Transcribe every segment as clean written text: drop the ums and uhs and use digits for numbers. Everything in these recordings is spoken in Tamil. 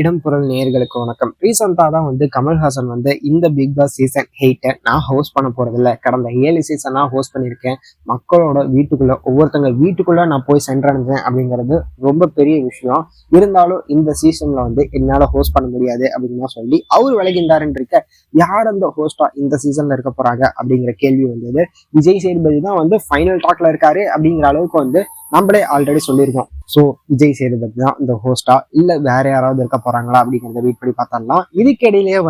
இடம் பொருள் நேயர்களுக்கு வணக்கம். ரீசெண்டா தான் கமல்ஹாசன் இந்த பிக் பாஸ் சீசன் 8 நான் ஹோஸ்ட் பண்ண போறதில்ல. கடந்த 7 சீசனா ஹோஸ்ட் பண்ணியிருக்கேன். மக்களோட வீட்டுக்குள்ள ஒவ்வொருத்தங்க வீட்டுக்குள்ள நான் போய் சென்றடைஞ்சேன் அப்படிங்கிறது ரொம்ப பெரிய விஷயம். இருந்தாலும் இந்த சீசன்ல என்னால ஹோஸ்ட் பண்ண முடியாது அப்படின்னு சொல்லி அவர் விலகின்றாருன்னு இருக்க. யார் அந்த ஹோஸ்டா இந்த சீசன்ல இருக்க போறாங்க அப்படிங்கிற கேள்வி வந்தது. விஜய் சேதுபதி தான் ஃபைனல் டாக்ல இருக்காரு அப்படிங்கிற அளவுக்கு நம்மளே ஆல்ரெடி சொல்லியிருக்கோம். ஸோ விஜய் சேதுபதி தான் இந்த ஹோஸ்டா இல்ல வேற யாராவது இருக்க போறாங்களா அப்படிங்கிறத வெயிட் பண்ணி பார்த்தோம்னா இதுக்கிடையிலேயே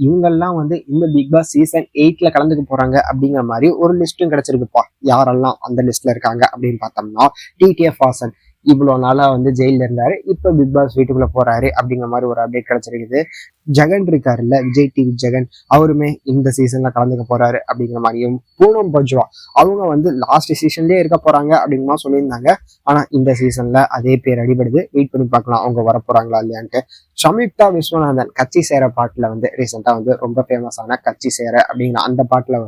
இவங்கெல்லாம் இந்த பிக் பாஸ் சீசன் 8ல கலந்துக்க போறாங்க அப்படிங்கிற மாதிரி ஒரு லிஸ்ட்டும் கிடைச்சிருக்குப்பா. யாரெல்லாம் அந்த லிஸ்ட்ல இருக்காங்க அப்படின்னு பார்த்தோம்னா டிடிஎஃப் வாசன் இவ்வளவு நாளா ஜெயில இருந்தாரு, இப்ப பிக் பாஸ் வீட்டுக்குள்ள போறாரு அப்படிங்கிற மாதிரி ஒரு அப்டேட் கிடைச்சிருக்குது. ஜெகன் இருக்காருல்ல, விஜய் டிவி ஜெகன், அவருமே இந்த சீசன்ல கலந்துக்க போறாரு அப்படிங்கிற மாதிரியும், பூனம் பஜ்வா அவங்க லாஸ்ட் சீசன்லயே இருக்க போறாங்க அப்படிங்கிற மாதிரி சொல்லியிருந்தாங்க. ஆனா இந்த சீசன்ல அதே பேர் அடிபடுது. வெயிட் பண்ணி பார்க்கலாம் அவங்க வர போறாங்களா இல்லையான்ட்டு. சம்யுக்தா விஸ்வநாதன் கட்சி சேர பாட்டுல ரீசெண்டா ரொம்ப ஃபேமஸான கட்சி சேர அப்படிங்கிற அந்த பாட்டுல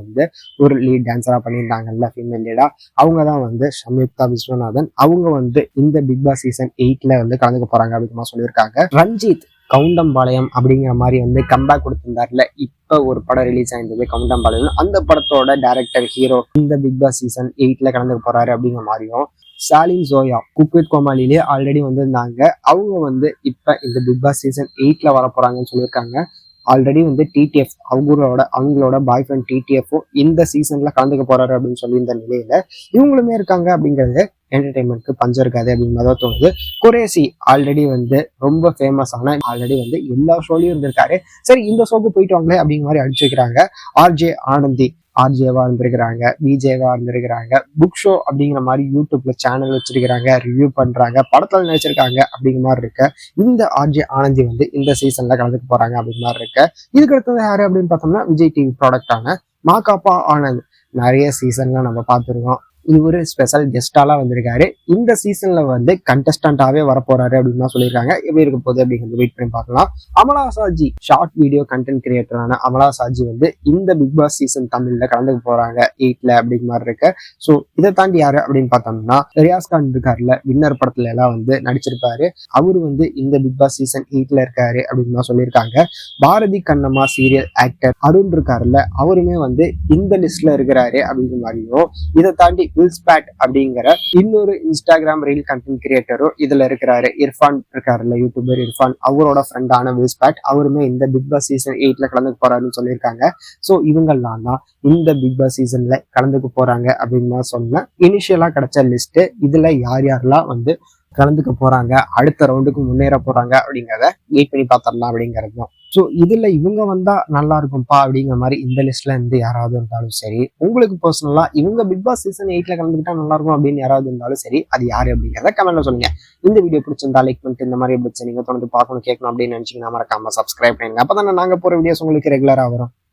ஒரு லீட் டான்ஸரா பண்ணியிருந்தாங்கல்ல, ஃபீமேல் லீடா. அவங்க தான் சம்யுக்தா விஸ்வநாதன். அவங்க இந்த பிக் பாஸ் சீசன் 8ல கலந்துக்க போறாங்க அப்படின்னு சொல்லியிருக்காங்க. ரஞ்சித் கவுண்டம்பாளையம் அப்படிங்கிற மாதிரி கம்பேக் கொடுத்திருந்தாருல. இப்ப ஒரு படம் ரிலீஸ் ஆயிருந்தது கவுண்டம்பாளையம். அந்த படத்தோட டைரக்டர் ஹீரோ இந்த பிக் பாஸ் சீசன் 8ல கலந்துக்க போறாரு அப்படிங்கிற மாதிரியும், சாலின் ஜோயா குக் வித் கோமாளிலே ஆல்ரெடி வந்திருந்தாங்க. அவங்க இப்ப இந்த பிக் பாஸ் சீசன் 8ல வர போறாங்கன்னு சொல்லியிருக்காங்க. ஆல்ரெடி டிடிஎஃப் அவங்களோட பாய் ஃப்ரெண்ட் டிடிஎஃப்பும் இந்த சீசன்ல கலந்துக்க போறாரு அப்படின்னு சொல்லி இந்த நிலையில இவங்களுமே இருக்காங்க அப்படிங்கிறது என்டர்டைன்மெண்ட்க்கு பஞ்சம் இருக்காது அப்படின்னு தான் தோணுது. குரேசி ஆல்ரெடி ரொம்ப ஃபேமஸான ஆல்ரெடி எல்லா ஷோலையும் இருந்திருக்காரு. சரி, இந்த ஷோக்கு போயிட்டு வாங்களே அப்படிங்கிற மாதிரி அடிச்சு வைக்கிறாங்க. ஆர்ஜே ஆனந்தி ஆர்ஜேவா இருந்திருக்கிறாங்க, விஜேவா இருந்திருக்கிறாங்க. புக் ஷோ அப்படிங்கிற மாதிரி யூடியூப்ல சேனல் வச்சிருக்கிறாங்க, ரிவ்யூ பண்றாங்க, படத்துல நினைச்சிருக்காங்க அப்படிங்கிற மாதிரி இருக்க. இந்த ஆர்ஜே ஆனந்தி இந்த சீசன்ல கலந்துக்க போறாங்க அப்படிங்கிற மாதிரி இருக்க. இதுக்கு அடுத்தது யாரு அப்படின்னு பார்த்தோம்னா விஜய் டிவி ப்ராடக்டான மாகாப்பா ஆனந்த். நிறைய சீசன்லாம் நம்ம பார்த்துருக்கோம். இவரு ஸ்பெஷல் கெஸ்டாலாம் வந்திருக்காரு. இந்த சீசன்ல கண்டஸ்டன்டாவே வரப்போறாரு அப்படின்னு சொல்லியிருக்காங்க. எப்படி இருக்க போகுது அப்படிங்கிறது வெயிட் பண்ணி பார்க்கலாம். Amala Saji short video content கிரியேட்டரான அமலா சாஜி இந்த பிக் பாஸ் சீசன் தமிழ்ல கலந்துக்க போறாங்க 8ல அப்படிங்கிற மாதிரி இருக்கு. ஸோ இதை தாண்டி யாரு அப்படின்னு பார்த்தோம்னா ரியாஸ் கான் இருக்காருல, வின்னர் படத்துல எல்லாம் நடிச்சிருப்பாரு. அவரு இந்த பிக் பாஸ் சீசன் 8ல இருக்காரு அப்படின்னு சொல்லியிருக்காங்க. பாரதி கண்ணம்மா சீரியல் ஆக்டர் அருண் இருக்காருல்ல, அவருமே இந்த லிஸ்ட்ல இருக்கிறாரு அப்படிங்கிற மாதிரியும், இதை தாண்டி வில்ஸ்பேட் அப்படிங்கிற இன்னொரு இன்ஸ்டாகிராம் ரீல் கண்டென்ட் கிரியேட்டரும் இதுல இருக்கிறாரு. இர்ஃபான் இருக்காருல்ல, யூடியூபர் இர்ஃபான், அவரோட ஃப்ரெண்டான வில்ஸ்பேட், அவருமே இந்த பிக் பாஸ் சீசன் 8ல கலந்துக்க போறாருன்னு சொல்லியிருக்காங்க. ஸோ இவங்கெல்லாம் தான் இந்த பிக் பாஸ் சீசன்ல கலந்துக்க போறாங்க அப்படின்னு சொன்ன இனிஷியலா கிடைச்ச லிஸ்ட். இதுல யார் யாரெல்லாம் கலந்துக்க போறாங்க, அடுத்த ரவுண்டுக்கு முன்னேற போறாங்க அப்படிங்கிறத வெயிட் பண்ணி பார்த்துடலாம் அப்படிங்கிறது தான். ஸோ இதுல இவங்க வந்தா நல்லா இருக்கும்பா அப்படிங்கிற மாதிரி இந்த லிஸ்ட்ல யாராவது இருந்தாலும் சரி, உங்களுக்கு பர்சனலா இவங்க பிக் பாஸ் சீசன் 8ல கலந்துக்கிட்டா நல்லா இருக்கும் அப்படின்னு யாராவது இருந்தாலும் சரி, அது யாரு அப்படிங்கிறத கமெண்ட்ல சொல்லுங்க. இந்த வீடியோ பிடிச்சிருந்தா லைக் பண்ணிட்டு இந்த மாதிரி நீங்க தொடர்ந்து பார்க்கணும் கேட்கணும் அப்படின்னு நினைச்சீங்கன்னா மறக்காம சப்ஸ்கிரைப் பண்ணுங்க. அப்பதான் நாங்க போற வீடியோஸ் உங்களுக்கு ரெகுலரா வரும்.